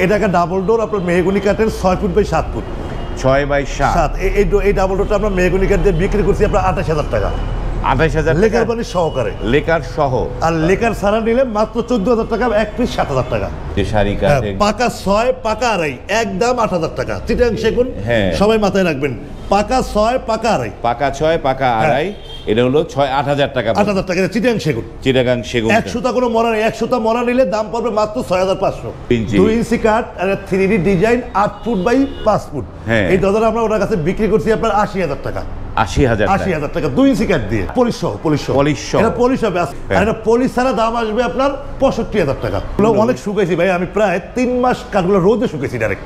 এটা একটা double door আপনার মেহগনি কাঠের 6 ফুট বাই 7 ফুট। 6 বাই 7। এই ডাবল ডোরটা আমরা মেহগনি কাঠ দিয়ে বিক্রি করছি আপনার 28,000 টাকা। 28,000 লেকার বানি সহকারে। লেকার সহ। আর লেকার ছাড়া নিলে মাত্র 14,000 টাকা, এক পিস 7,000 টাকা। যে শাড়ি কাঠে পাকা 6 পাকা আড়াই একদম 8,000 টাকা। চিটাং সেগুন সবাই মাথায় রাখবেন, পাকা 6 পাকা আড়াই। পাকা 6 পাকা আড়াই, এটা হলো 8,000 টাকা। 8,000 টাকা চিটাং সেগুন। চিটাগাং সেগুন 1 সুতা কোনো মরা নেই, 1 সুতা মরা নিলে দাম পড়বে মাত্র 6,500। 2 ইঞ্চি কাঠ আর 3D design 8 foot by 5 foot. এই দরজাটা আমরা ওনার কাছে বিক্রি করছি আপনার 80,000 টাকা। 80,000 টাকা 2 ইঞ্চি কাঠ দিয়ে, পলিশ এটা পলিশ হবে। আর এটা পলিশ ছাড়া দাম আসবে আপনার 65,000 টাকা। অনেক শুকাইছি ভাই, আমি প্রায় 3 মাস কাঠগুলো রোদে শুকাইছি ডাইরেক্ট।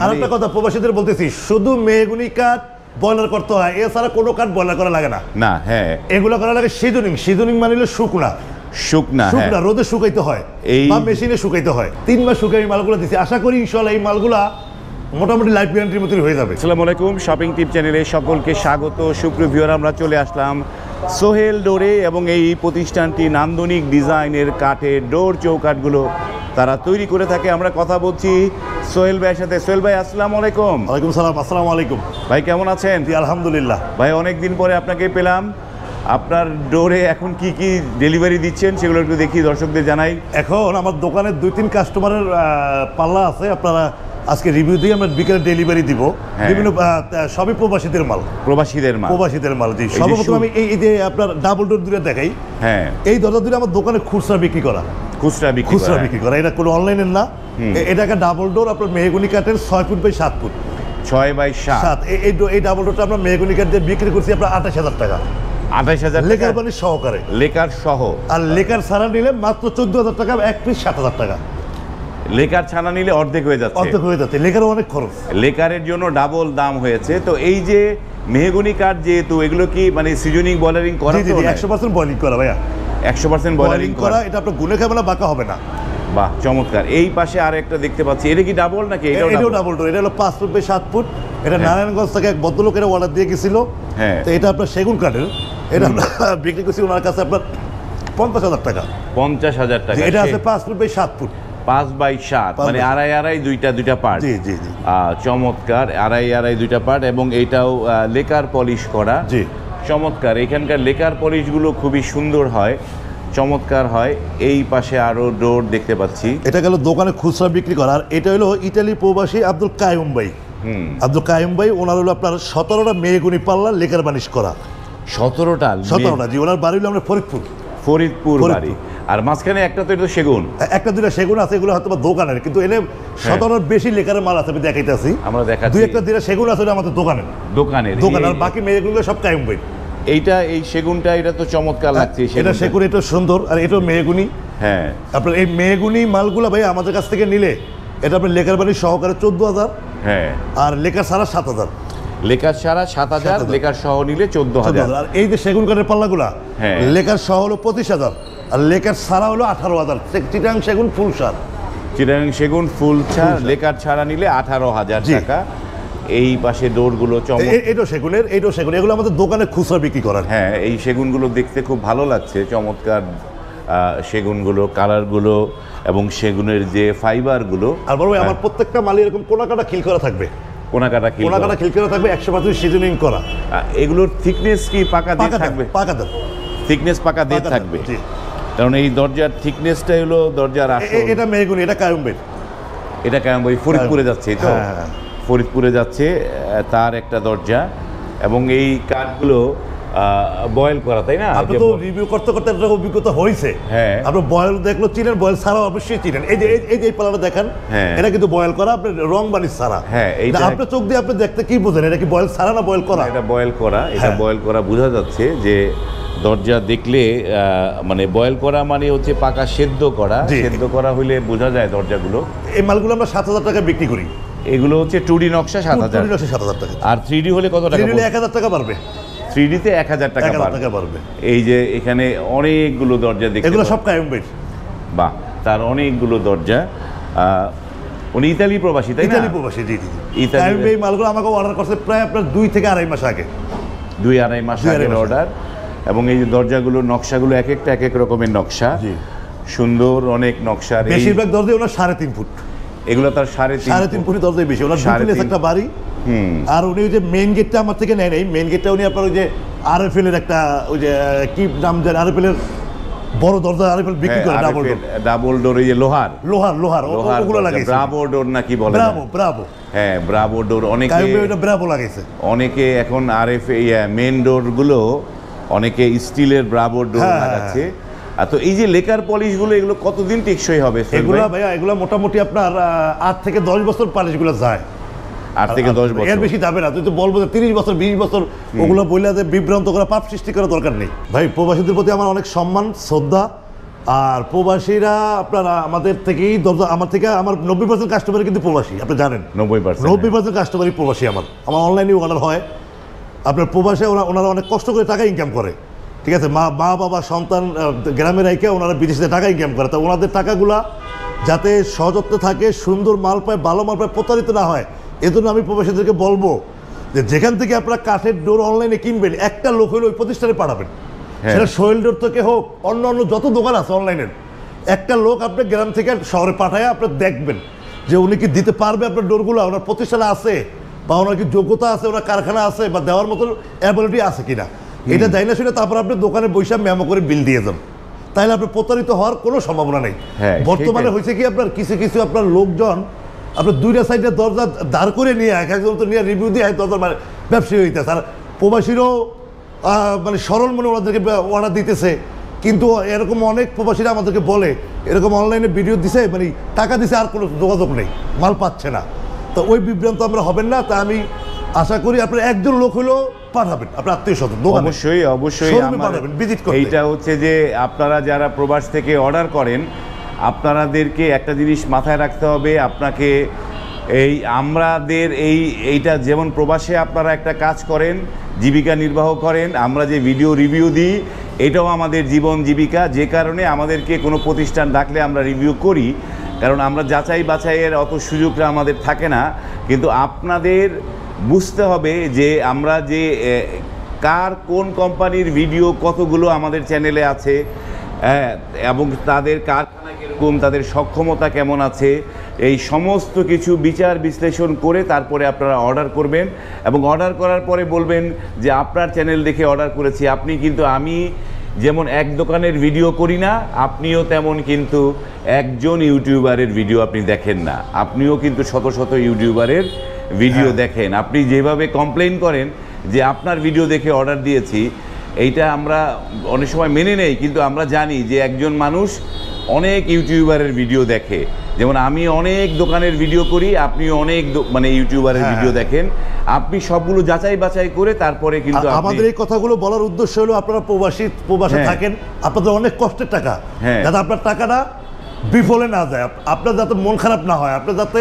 আর একটা কথা প্রবাসীদের বলতেছি, শুধু মেহগনি কাঠ বয়লার করতে হয়, এছাড়া কোনো কাঠ বয়লার করা লাগে না। এগুলো করা লাগে সিজনিং মানে হলো শুকনা রোদে শুকাইতে হয় বা মেশিনে শুকাইতে হয়। 3 মাস শুকাই মালগুলো দিচ্ছি, আশা করি ইনশাআল্লাহ এই মালগুলা মোটামুটি লাইফ গ্যারান্টির মতোই হয়ে যাবে। আসসালামু আলাইকুম, শপিং টিপ চ্যানেলে সকলকে স্বাগত। সুপ্রিয় ভিউয়ার, আমরা চলে আসলাম সোহেল ডোরে এবং এই প্রতিষ্ঠানটি নান্দনিক ডিজাইনের কাঠের ডোর চৌকাঠগুলো তারা তৈরি করে থাকে। আমরা কথা বলছি সোহেল ভাইয়ের সাথে। সোহেল ভাই, আসসালামু আলাইকুম। ওয়ালাইকুম সালাম। আসসালামু আলাইকুম ভাই, কেমন আছেন? জি আলহামদুলিল্লাহ। ভাই, অনেক দিন পরে আপনাকে পেলাম। আপনার ডোরে এখন কি কি ডেলিভারি দিচ্ছেন সেগুলো একটু দেখি, দর্শকদের জানাই। এখন আমার দোকানে 2-3 কাস্টমারের পাল্লা আছে, আপনারা আজকে রিভিউ দিয়ে আমরা বিকেলে ডেলিভারি দিব। বিভিন্ন সবই প্রবাসীদের মাল। জি, সর্বপ্রথম আমি এই যে আপনার ডাবল ডোর দুটো দেখাই। এই দরজা দুটো আমার দোকানে খুচরা বিক্রি করা। এটা কোনো অনলাইনের না। এটা একটা ডাবল ডোর আপনার মেহগনি কাঠের 6 ফুট বাই 7 ফুট। 6 বাই 7। এই ডাবল ডোরটা আমরা মেহগনি কাঠ দিয়ে বিক্রি করছি আপনার 28,000 টাকা। 28,000 লেকার বানি সহকারে। লেকার সহ। আর লেকার ছাড়া নিলে মাত্র 14,000 টাকা, এক পিস 7,000 টাকা। লেকার ছানা নিলে অর্ধেক হয়ে যাচ্ছে। লেকারও অনেক খরচ, লেকারের জন্য ডাবল দাম হয়েছে। তো এই যে মেহগনি কাঠ, যেহেতু এগুলো কি মানে সিজনিং বয়লারিং করা? 100% বয়লিং করা ভাইয়া, 100% বয়লারিং করা। এটা আপনার গুনে খাবে না, বাঁকা হবে না। বাহ, চমৎকার। এই পাশে আর একটা দেখতে পাচ্ছি, এটা কি ডাবল নাকি? এটাও ডাবল ডোর। এটা হলো 5 ফুট বাই 7 ফুট। এটা নারায়ণগঞ্জ থেকে এক ভদ্রলোকের অর্ডার দিয়ে গেছিল। তো এটা আপনার সেগুন কাঠের, এটা আমরা বিক্রি করছি ওনার কাছে আপনার 50,000 টাকা। 50,000 টাকা। এটা আছে 5 ফুট বাই 7 ফুট। 5 বাই 7 মানে আড়াই দুইটা পার্ট। জি। চমৎকার, আড়াই দুইটা পার্ট। এবং এটাও লেকার পলিশ করা। জি, চমৎকার। এখানকার লেকার পলিশগুলো খুবই সুন্দর হয়, চমৎকার হয়। এই পাশে আরো ডোর দেখতে পাচ্ছি। এটা গেল দোকানে খুচরা বিক্রি করা। আর এটা হলো ইতালি প্রবাসী আব্দুল কাইয়ুম ভাই। ওনার হলো আপনার 17টা মেহগনি পাল্লা লেকার বানিশ করা। 17টা? জি, ওনার বাড়ি হলো আমরা ফরিদপুর বাড়ি। আর মাঝখানে একটা তো এটা সেগুন, একটা দুইটা সেগুন আছে, এগুলো হয়তো দোকানের, কিন্তু এনে 17টার বেশি লেকারের মাল আছে। আমি দেখাইতেছি, আমরা দেখাচ্ছি। 2-1টা দুইটা সেগুন আছে আমাদের দোকানের। আর বাকি মেয়েগুলো সব কাইয়ুম ভাই। এই সেগুনটা, এটা তো চমৎকার লাগছে। এটা সেগুন, এটা সুন্দর। আর এটা মেহগুনি। আপনার এই মেহগুনি মালগুলো ভাই আমাদের কাছ থেকে নিলে এটা আপনার লেকার বাড়ি সহকারে 14,000। আর লেকার ছাড়া 7,000। লেকার ছাড়া 7,000, লেকার সহ নিলে 14,000। আর এই যে সেগুন কাঠের পাল্লাগুলা, লেকার সহ হলো 25,000 আর লেকার ছাড়া হলো 18,000। চিটাং সেগুন ফুল সার। লেকার ছাড়া নিলে 18,000 টাকা। এই পাশে ডোরগুলো এটাও সেগুনের। এগুলো আমাদের দোকানে খুচরা বিক্রি করার। এই সেগুনগুলো দেখতে খুব ভালো লাগছে, চমৎকার সেগুনগুলো, কালারগুলো এবং সেগুনের যে ফাইবারগুলো। আর বলবো আমার প্রত্যেকটা মালে এরকম কোনাকাটা খিল করা থাকবে। কোনাকাটা খিল করা থাকবে, 100% সিজনিং করা। এগুলোর থিকনেস কি পাকা দিয়ে থাকবে? থিকনেস পাকা দিয়ে থাকবে, কারণ এই দরজার থিকনেসটা হলো দরজার আসল। এটা মেহগুনি, এটা কাইয়ুম ভাই। ফরিদপুরে যাচ্ছে তো? ফরিদপুরে যাচ্ছে তার একটা দরজা। এবং এই কাঠগুলো বয়েল করা, তাই না? আপনি তো রিভিউ করতে একটা অভিজ্ঞতা হয়েছে। আপনি বয়েল দেখলো চিনেন, বয়েল ছাড়াও অবশ্যই চিনেন। এই যে পাল্লাটা দেখেন, এটা কিন্তু বয়েল করা, আপনি রং বানিশ ছাড়া। আপনার চোখ দিয়ে আপনি দেখতে কি বোঝেন, এটা কি বয়েল ছাড়া না বয়েল করা? এটা বয়েল করা। এটা বয়েল করা বোঝা যাচ্ছে যে দরজা দেখলে মানে বয়েল করা মানে হচ্ছে পাকা সেদ্ধ করা হইলে বোঝা যায় দরজাগুলো। এই মালগুলো আমরা 7,000 টাকা বিক্রি করি। এগুলো হচ্ছে 2D নকশা 7,000 টাকা। আর 3D হলে কত টাকা? 1,000 টাকা পারবে। 3Dতে 1,000 টাকা পারবে। এই যে এখানে অনেকগুলো দরজা দেখতে, এগুলো সব কাইয়ুম ভাই। বাহ, তার অনেকগুলো দরজা। উনি ইতালি প্রবাসী, তাই না? ইতালি প্রবাসী, জি। কাইয়ুম ভাই মালগুলো আমাকে অর্ডার করছে প্রায় আপনার 2 থেকে আড়াই মাস আগে। 2-2.5 মাস আগের অর্ডার। এবং এই যে দরজাগুলো, নকশাগুলো এক এক রকমের নকশা, সুন্দর অনেক নকশা। বেশিরভাগ দরজা ওনার 3.5 ফুট। এগুলো তার 3.5 ফুট দরজাই বেশি, ওনার ডুপ্লেক্স একটা বাড়ি। আর উনি ওই যে মেইন গেটটা আমার থেকে নেয় নাই, মেইন গেটটা উনি আপনার ওই যে আরএফএল এর একটা ওই যে কি নাম জানেন, আরএফএল এর বড় দরজা আরএফএল বিক্রি করে, ডাবল ডোর, এই যে লোহার ওগুলো লাগাইছে, ব্রাভো ডোর নাকি বলে, ব্রাভো হ্যাঁ ব্রাভো ডোর। অনেকে ব্রাভো লাগাইছে, অনেকে এখন আরএফ মেইন ডোর গুলো অনেকে স্টিলের ব্রাভো ডোর লাগাচ্ছে। তো এই যে লেকার পলিশ গুলো, এগুলো কতদিন টেকসই হবে? এগুলো ভাইয়া এগুলো মোটামুটি আপনার 8 থেকে 10 বছর পলিশ গুলো যায়, 8 থেকে 10 বছর, এর বেশি যাবে না। তুই তো বলবো 30 বছর 20 বছর, ওগুলো বললে বিভ্রান্ত করা, পাপ সৃষ্টি করার দরকার নেই ভাই। প্রবাসীদের প্রতি আমার অনেক সম্মান শ্রদ্ধা। আর প্রবাসীরা আপনারা আমাদের থেকেই আমার থেকে আমার 90% কাস্টমার কিন্তু প্রবাসী, আপনি জানেন 90% কাস্টমারই প্রবাসী। আমার অনলাইনে অর্ডার হয় আপনার প্রবাসে, ওনারা অনেক কষ্ট করে টাকা ইনকাম করে, ঠিক আছে, মা বাবা সন্তান গ্রামে রাইকে ওনারা বিদেশে টাকা ইনকাম করে। তা ওনাদের টাকাগুলা যাতে সযত্নে থাকে, সুন্দর মাল পায়, ভালো মাল পায়, প্রতারিত না হয়, এজন্য আমি প্রবাসীদেরকে বলবো যে যেখান থেকে আপনারা কাঠের ডোর অনলাইনে কিনবেন, একটা লোক হলে ওই প্রতিষ্ঠানে পাঠাবেন, সেটা সোহেল ডোর থেকে হোক, অন্য যত দোকান আছে অনলাইনের, একটা লোক আপনার গ্রাম থেকে শহরে পাঠায় আপনার দেখবেন যে উনি কি দিতে পারবে আপনার ডোরগুলো, ওনার প্রতিষ্ঠানে আছে বা ওনার কি যোগ্যতা আছে, ওনার কারখানা আছে বা দেওয়ার মতো অ্যাবিলিটি আছে কিনা, এটা যাই না শুনে তারপর আপনি দোকানে বৈশাখ মেমো করে বিল দিয়ে যান, তাহলে আপনি প্রতারিত হওয়ার কোনো সম্ভাবনা নেই। বর্তমানে হয়েছে কি আপনার কিছু আপনার লোকজন আপনার দুইটা সাইডে দরজা দাঁড় করে নিয়ে একজন তো নিয়ে রিভিউ দিয়ে দরজার মানে ব্যবসায়ী হইতেছে, আর প্রবাসীরও মানে সরল মনে ওনাদেরকে অর্ডার দিতেছে। কিন্তু এরকম অনেক প্রবাসীরা আমাদেরকে বলে এরকম অনলাইনে ভিডিও দিছে, মানে টাকা দিছে আর কোনো যোগাযোগ নেই, মাল পাচ্ছে না। তো ওই বিভ্রান্ত আমরা হবেন না। তা আমি আশা করি আপনার একজন লোক হলেও পাঠাবেন, আপনার আত্মীয় স্বজন দোকানে অবশ্যই পাঠাবেন ভিজিট করতে। এইটা হচ্ছে যে আপনারা যারা প্রবাস থেকে অর্ডার করেন, আপনাদেরকে একটা জিনিস মাথায় রাখতে হবে, আপনাকে আমাদের এইটা যেমন প্রবাসে আপনারা একটা কাজ করেন, জীবিকা নির্বাহ করেন, আমরা যে ভিডিও রিভিউ দিই এটাও আমাদের জীবন জীবিকা, যে কারণে আমাদেরকে কোনো প্রতিষ্ঠান ডাকলে আমরা রিভিউ করি, কারণ আমরা যাচাই বাছাইয়ের অত সুযোগটা আমাদের থাকে না। কিন্তু আপনাদের বুঝতে হবে যে আমরা যে কার কোন কোম্পানির ভিডিও কতগুলো আমাদের চ্যানেলে আছে, এবং তাদের কারখানা কীরকম, তাদের সক্ষমতা কেমন আছে, এই সমস্ত কিছু বিচার বিশ্লেষণ করে তারপরে আপনারা অর্ডার করবেন। এবং অর্ডার করার পরে বলবেন যে আপনার চ্যানেল দেখে অর্ডার করেছি। আপনি কিন্তু, আমি যেমন এক দোকানের ভিডিও করি না, আপনিও তেমন কিন্তু একজন ইউটিউবারের ভিডিও আপনি দেখেন না, আপনিও কিন্তু শত শত ইউটিউবারের ভিডিও দেখেন। আপনি যেভাবে কমপ্লেইন করেন যে আপনার ভিডিও দেখে অর্ডার দিয়েছি, এইটা আমরা অনেক সময় মেনে নেই, কিন্তু আমরা জানি যে একজন মানুষ অনেক ইউটিউবারের ভিডিও দেখে। যেমন আমি অনেক দোকানের ভিডিও করি, আপনিও অনেক মানে ইউটিউবারের ভিডিও দেখেন। আপনি সবগুলো যাচাই বাছাই করে তারপরে কিন্তু আমাদের এই কথাগুলো বলার উদ্দেশ্য হলো আপনারা প্রবাসে থাকেন, আপনাদের অনেক কষ্টের টাকা, যাতে আপনার টাকাটা বিফলে না যায়, আপনার যাতে মন খারাপ না হয়, আপনার যাতে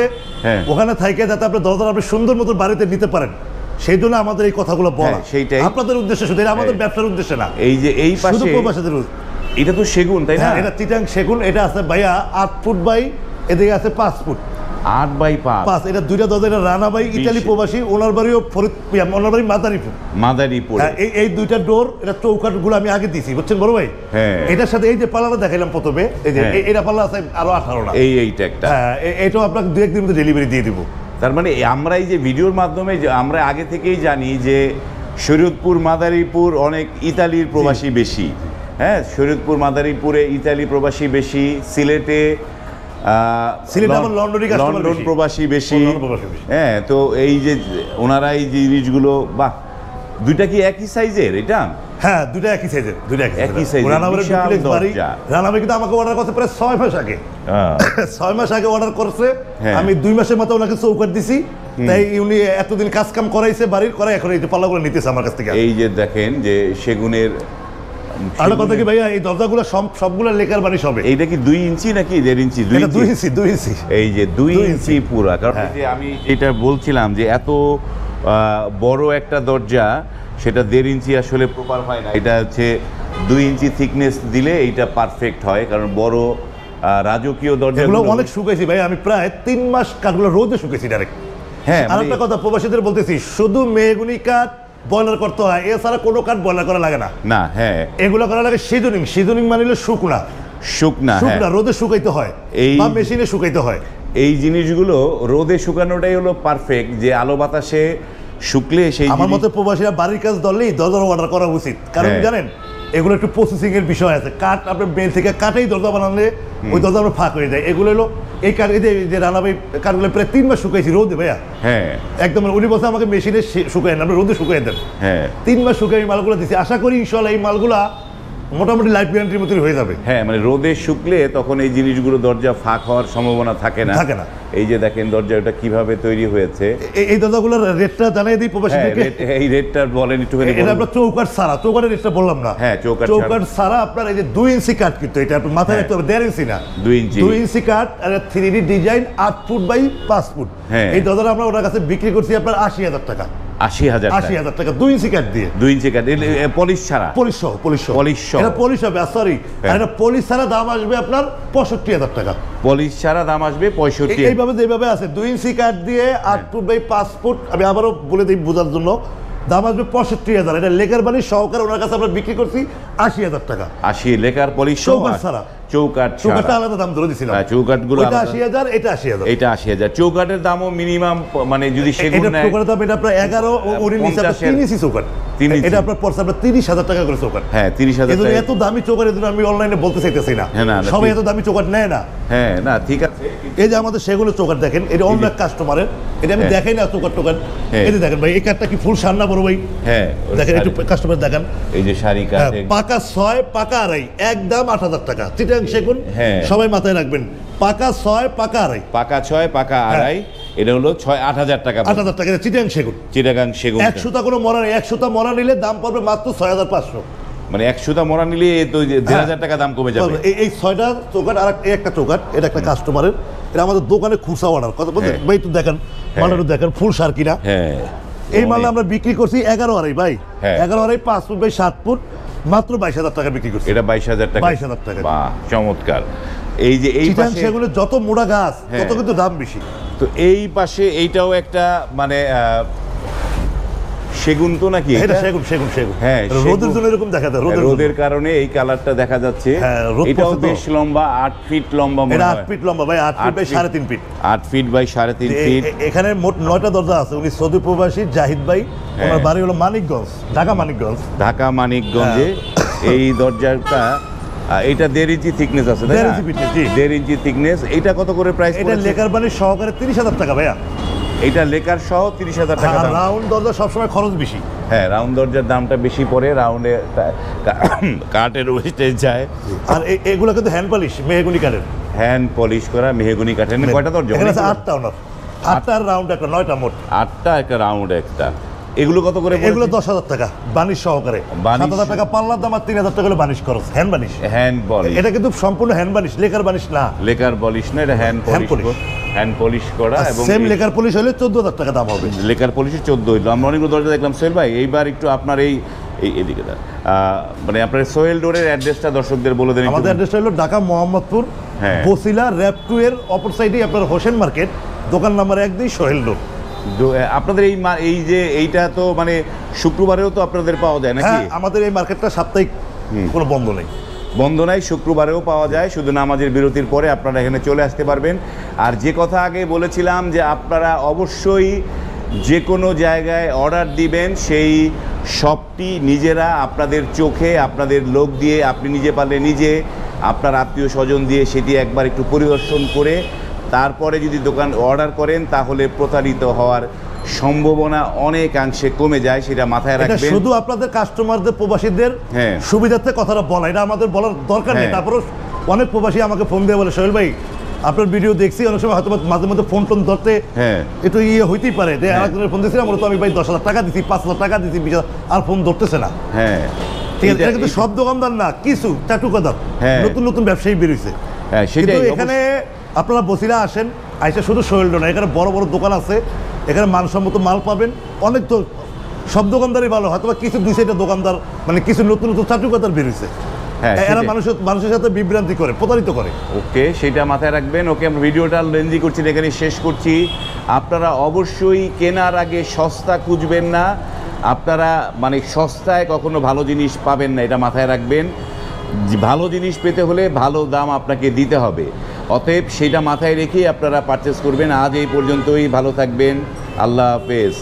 ওখানে থাকে যাতে আপনার দরজা আপনি সুন্দর মতো বাড়িতে নিতে পারেন, সেই জন্য আমাদের এই কথাগুলো বলা। সেইটাই আপনাদের উদ্দেশ্য, শুধু আমাদের ব্যবসার উদ্দেশ্যে না। এই যে এই পাশে প্রবাসীদের, এটা তো সেগুন, তাই না? এটা চিটাং সেগুন। এটা আছে ভাইয়া 8 ফুট বাই, এদিকে আছে 5 ফুট, 8 বাই 5। এটা দুইটা দরজা। এটা রানা ভাই ইতালি প্রবাসী, ওনার বাড়িও ওনার বাড়ি মাদারীপুর। এই দুইটা ডোর, এটা চৌকাট গুলো আমি আগে দিছি, বুঝছেন বড় ভাই? এটার সাথে এই যে পাল্লাটা দেখাইলাম প্রথমে, এই যে এটা পাল্লা আছে আরো 18টা, এইটা একটা, এটাও আপনাকে 2-1 দিনের মধ্যে ডেলিভারি দিয়ে দিব। তার মানে আমরা এই যে ভিডিওর মাধ্যমে আমরা আগে থেকেই জানি যে শরীয়তপুর মাদারীপুর অনেক ইতালির প্রবাসী বেশি। হ্যাঁ, শরীয়তপুর মাদারীপুরে ইতালি প্রবাসী বেশি, সিলেটে লন্ডন প্রবাসী বেশি। হ্যাঁ, তো এই যে ওনারা এই জিনিসগুলো, বাহ, দুইটা কি একই সাইজের? এটা হ্যাঁ, দুইটা একই সাইজের, একই সাইজ। রানাবে কিন্তু আমাকে অর্ডার করতে প্রায় 6 মাস আগে, 6 মাস আগে অর্ডার করছে। আমি 2 মাসের মতো ওনাকে চৌকাট দিছি, তাই উনি এতদিন কাজ কাম করাইছে, বাড়ির করা, এখন এই যে পাল্লাগুলো নিতেছে আমার কাছ থেকে। এই যে দেখেন যে সেগুনের আরেকটা কথা কি ভাইয়া, এই দরজাগুলো সবগুলো লেকার বাড়ি সবে। এইটা কি 2 ইঞ্চি নাকি 1.5 ইঞ্চি? 2 ইঞ্চি। এই যে 2 ইঞ্চি পুরা। কারণ যে আমি এটা বলছিলাম যে এত বড় একটা দরজা, সেটা 1.5 ইঞ্চি আসলে প্রপার হয় না। এটা হচ্ছে 2 ইঞ্চি থিকনেস দিলে এইটা পারফেক্ট হয়, কারণ বড় রাজকীয় দরজাগুলো অনেক শুকাইছি ভাই, আমি প্রায় 3 মাস কাঠগুলো রোদে শুকাইছি ডাইরেক্ট। হ্যাঁ, আরেকটা কথা প্রবাসীদের বলতেছি, শুধু মেহগুনি কাঠ বয়লার করতে হয়, এছাড়া কোনো কাঠ বয়লার করা লাগে না। না, হ্যাঁ, এগুলো করা লাগে সিজনিং মানে হলো শুকনা, রোদে শুকাইতে হয় বা মেশিনে শুকাইতে হয়। এই জিনিসগুলো রোদে শুকানোটাই হলো পারফেক্ট, যে আলো বাতাসে শুকলে সেই আমার মতে প্রবাসীরা বাড়ির কাজ ধরলেই দরজা অর্ডার করা উচিত, কারণ জানেন এগুলো একটু প্রসেসিং এর বিষয় আছে। কাঠ আপনার বেল থেকে কাঠেই দরজা বানালে ওই দরজা আপনার ফাঁক হয়ে যায়। এগুলো হলো এই কাঠ, এই যে রানা ভাই কাঠগুলো প্রায় 3 মাস শুকাইছি রোদে ভাইয়া। হ্যাঁ একদম উনি বলছে আমাকে মেশিনে শুকাই না, আপনি রোদে শুকাই দেন। হ্যাঁ 3 মাস শুকাই এই মালগুলো দিচ্ছি, আশা করি ইনশাল্লাহ এই মালগুলা মোটামুটি লাইফ গ্যারান্টির মতোই হয়ে যাবে। হ্যাঁ, মানে রোদে শুকলে তখন এই জিনিসগুলো দরজা ফাঁক হওয়ার সম্ভাবনা থাকে না। এই যে দেখেন দরজা ওটা কিভাবে তৈরি হয়েছে, এই দরজাগুলোর রেটটা জানাই দিই প্রবাসীদেরকে। এই রেটটা বলেন একটুখানি। এটা আপনার চৌকাঠ সারা, চৌকাঠের রেটটা বললাম না। হ্যাঁ চৌকাঠ সারা আপনার এই যে 2 ইঞ্চি কাঠ, কিন্তু এটা আপনার মাথায় রাখতে হবে 1.5 ইঞ্চি না, 2 ইঞ্চি কাঠ আর 3D design 8 foot by 5 foot. এই দরজাটা আমরা ওনার কাছে বিক্রি করছি আপনার 80,000 টাকা। 80,000 টাকা 2 ইঞ্চি কাঠ দিয়ে, 2 ইঞ্চি কাঠ পলিশ ছাড়া, পলিশ এটা পলিশ হবে, সরি এটা পলিশ ছাড়া দাম আসবে আপনার 65,000 টাকা। পলিশ ছাড়া দাম আসবে 65। এইভাবে যেভাবে আছে 2 ইঞ্চি কাঠ দিয়ে 8 ফুট বাই 5 ফুট, আমি আবারও বলে দিই বোঝার জন্য, দাম আসবে 65,000। এটা লেকার বাড়ির সহকারে ওনার কাছে আমরা বিক্রি করছি 80,000 টাকা। 80 লেকার পলিশ চৌকাঠ ছাড়া, চৌকাঠটা আলাদা দাম ধরে দিছিলাম। চৌকাঠগুলো 80,000, এটা 80,000। এটা 80,000। চৌকাঠের দামও মিনিমাম, মানে যদি সেগুন নেয় চৌকাঠের দাম এটা আপনার 11 ওর নিচে আপনার 3 ইঞ্চি চৌকাঠ, এটা আপনার পড়ছে আপনার 30,000 টাকা করে চৌকাঠ। হ্যাঁ 30,000 টাকা। এত দামি চৌকাঠ এজন্য আমি অনলাইনে বলতে চাইতেছি না, সবাই এত দামি চৌকাঠ নেয় না। হ্যাঁ না ঠিক আছে। এই যে আমাদের সেগুলো চৌকাঠ দেখেন, এটা অন্য এক কাস্টমারের, এটা আমি দেখাই না চৌকাঠ টোকাঠ। এই যে দেখেন ভাই, এই কাঠটা কি ফুল সান্না বড় ভাই? হ্যাঁ দেখেন, একটু কাস্টমার দেখেন, এই যে শাড়ি কাঠ পাকা 6 পাকা 2.5, একদম 8,000 টাকা। চিটাং সেগুন সবাই মাথায় রাখবেন, পাকা 6 পাকা 2.5, পাকা 6 পাকা 2.5, এটা হলো 8,000 টাকা। 8,000 টাকা চিটাং সেগুন। 1 সুতা কোনো মরা নেই, 1 সুতা মরা নিলে দাম পড়বে মাত্র 6,500। মানে 1 সুতা মরা নিলে তো 1,000 টাকা দাম কমে যাবে। এই 6টা চৌকাঠ আর একটা চৌকাঠ, এটা একটা কাস্টমারের, এটা আমাদের দোকানে খুচরা অর্ডার। কথা বলতে ভাই একটু দেখেন, মালটা দেখেন ফুল সার কিনা। হ্যাঁ এই মাল আমরা বিক্রি করছি 11.5 ভাই, 11.5 5 ফুট বাই 7 ফুট, মাত্র 22,000 টাকা বিক্রি করছি। এটা 22,000 টাকা। 22,000 টাকা। বাহ চমৎকার। এই যে এই পাশে সেগুলো যত মোড়া গাছ তত কিন্তু দাম বেশি। তো এই পাশে এইটাও একটা মানে সেগুন তো নাকি? এটা সেগুন সেগুন সেগুন। হ্যাঁ রোদের জন্য এরকম দেখা যায়, রোদের কারণে এই কালারটা দেখা যাচ্ছে। এটাও বেশ লম্বা, 8 ফিট লম্বা। এটা 8 ফিট লম্বা ভাই, 8 feet by 3.5 feet. 8 feet by 3.5 feet. এখানে মোট 9টা দরজা আছে। উনি সৌদি প্রবাসী জাহিদ ভাই, ওনার বাড়ি হলো মানিকগঞ্জ, ঢাকা মানিকগঞ্জ। ঢাকা মানিকগঞ্জে এই দরজাটা, এটা 1.5 ইঞ্চি থিকনেস আছে, 1.5 ইঞ্চি থিকনেস। এটা কত করে প্রাইস? এটা লেকার বানির সহকারে 30,000 টাকা ভাইয়া। এটা লেকার সহ 30,000 টাকা। রাউন্ড দরজা সবসময় খরচ বেশি। হ্যাঁ রাউন্ড দরজার দামটা বেশি পড়ে, রাউন্ডে কাঠের ওয়েস্টেজ যায়। আর এগুলো কিন্তু হ্যান্ড পলিশ, মেহগনি কাঠের, হ্যান্ড পলিশ করা মেহগনি কাঠের। কয়টা দরজা? এখানে আছে 8টা ওনার, 8টা রাউন্ড একটা, 9টা মোট। 8টা একটা রাউন্ড একটা। এগুলো কত করে? এগুলো 10,000 টাকা বানিশ সহকারে। 7,000 টাকা পাল্লার দাম আর 3,000 টাকা হলো বানিশ খরচ। Hand varnish, hand polish. এটা কিন্তু সম্পূর্ণ হ্যান্ড বানিশ, লেকার বানিশ না। লেকার পলিশ না, এটা হ্যান্ড পলিশ। হ্যান্ড পলিশ করা। এবং সেম লেকার পলিশ হলে 14,000 টাকা দাম হবে। লেকার পলিশের 14 হইলো। আমরা অনেকগুলো দরজা দেখলাম। সোহেল ভাই এইবার একটু আপনার এইদিকে মানে আপনার সোহেল ডোরের অ্যাড্রেসটা দর্শকদের বলে দেন। আমাদের অ্যাড্রেসটা হলো ঢাকা মোহাম্মদপুর, বসিলা র‍্যাপ 2 এর অপর সাইডে আপনার হোসেন মার্কেট, দোকান নাম্বার 1 সোহেল ডোর। আপনাদের এই যে এইটা তো মানে শুক্রবারেও তো আপনাদের পাওয়া যায় নাকি? আমাদের এই মার্কেটটা সাপ্তাহিক, কোনো বন্ধ নেই। বন্ধ নাই, শুক্রবারেও পাওয়া যায়, শুধু নামাজের বিরতির পরে আপনারা এখানে চলে আসতে পারবেন। আর যে কথা আগে বলেছিলাম যে আপনারা অবশ্যই যে কোনো জায়গায় অর্ডার দিবেন, সেই শপটি নিজেরা আপনাদের চোখে, আপনাদের লোক দিয়ে, আপনি নিজে পারলে নিজে, আপনার আত্মীয় স্বজন দিয়ে সেটি একবার একটু পরিদর্শন করে তারপরে যদি দোকান অর্ডার করেন, তাহলে প্রতারিত হওয়ার সম্ভাবনা অনেকাংশে কমে যায়। সেটা মাথায় রাখবেন। শুধু আপনাদের কাস্টমারদের, প্রবাসীদের সুবিধার্থে কথাটা বলা, এটা আমাদের বলার দরকার নেই। তারপরে অনেক প্রবাসী আমাকে ফোন দিয়ে বলে, সোহেল ভাই আপনার ভিডিও দেখছি, অনেক সময় হয়তো মাঝে মধ্যে ফোন টোন ধরতে একটু হইতেই পারে। আরেকজনের ফোন দিয়েছিলাম, বলতো আমি ভাই 10,000 টাকা দিচ্ছি, 5,000 টাকা দিচ্ছি, 20,000, আর ফোন ধরতেছে না। ঠিক আছে, এটা কিন্তু সব দোকানদার না, কিছু চাটুকাদার নতুন নতুন ব্যবসায়ী বেরিয়েছে। এখানে আপনারা বসিলা আসেন, আইসা শুধু সোহেল ডোর না, এখানে বড় বড় দোকান আছে, এখানে মানসম্মত মাল পাবেন। অনেক তো সব দোকানদারই ভালো, হয়তো কিছু 2-3টা দোকানদার মানে কিছু নতুন নতুন চাটুকাদার বেরিয়েছে। এরা মানুষের সাথে বিভ্রান্তি করে, প্রতারিত করে। ওকে, সেটা মাথায় রাখবেন। ওকে, আমরা ভিডিওটা লেন্দি করছি, এখানে শেষ করছি। আপনারা অবশ্যই কেনার আগে সস্তা খুঁজবেন না। আপনারা মানে সস্তায় কখনো ভালো জিনিস পাবেন না, এটা মাথায় রাখবেন। ভালো জিনিস পেতে হলে ভালো দাম আপনাকে দিতে হবে। অতএব সেটা মাথায় রেখে আপনারা পারচেস করবেন। আজ এই পর্যন্তই, ভালো থাকবেন, আল্লাহ হাফেজ।